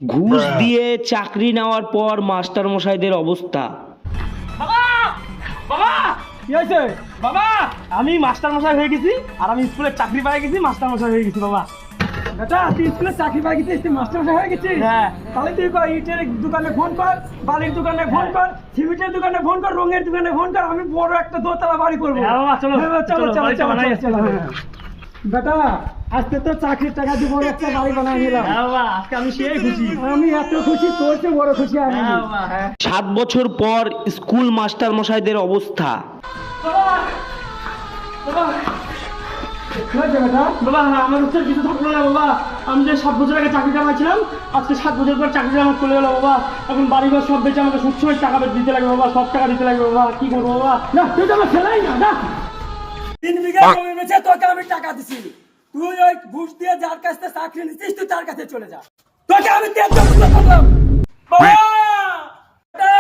ঘুষ দিয়ে চাকরি নেওয়ার পর মাস্টার মশাইদের অবস্থা। বাবা বাবা কি হয়েছে বাবা? আমি মাস্টার মশাই হয়ে গেছি আর আমি স্কুলে চাকরি পেয়ে গেছি, মাস্টার মশাই হয়ে গেছি বাবা। বেটা তুই স্কুলে চাকরি পেয়ে গেছিস, তুই মাস্টারমশাই হয়ে গেছিস? হ্যাঁ। তাহলে তুই ইটের দোকানে ফোন কর, বালির দোকানে ফোন কর, সিমেন্টের দোকানে ফোন কর, রঙের দোকানে ফোন কর, আমি বড় একটা দোতলা বাড়ি করবো। হ্যাঁ বাবা, চলো হ্যাঁ, চলো চলো বাড়ি চলো বানাই। চলো হ্যাঁ। বেটা আজকে তো চাকরির টাকা দিয়ে বড় একটা বাড়ি বানাই নিলাম। হ্যাঁ বাবা, আজকে আমি সেই খুশি। আমি এত খুশি, তোর চেয়ে বড় খুশি আমি। হ্যাঁ বাবা, হ্যাঁ। 7 বছর পর স্কুল মাস্টার মশাইদের অবস্থা। বাবা বাবা কি হয়েছে বেটা? বাবা, আমার হচ্ছে কিছু থাকলো না বাবা। আমি যে 7 বছর আগে চাকরিটা পাচ্ছিলাম, আজকে 7 বছর পর চাকরিটা আমার চলে গেলো বাবা। এখন বাড়িঘর সব বেঁচে আমাকে সবসময় টাকা দিতে লাগবে বাবা, সব টাকা দিতে লাগবে বাবা। কি করবো বাবা? না তুই তো আমার ছেলেই না, না 3 বিঘা জমি বেচে তোকে আমি টাকা দিছি, তুই ওই ঘুষ দিয়ে যার কাছ থেকে চাকরি নিছিস তুই তার কাছে চলে যা। তোকে আমি 13 বছর করলাম বাবা। বেটা!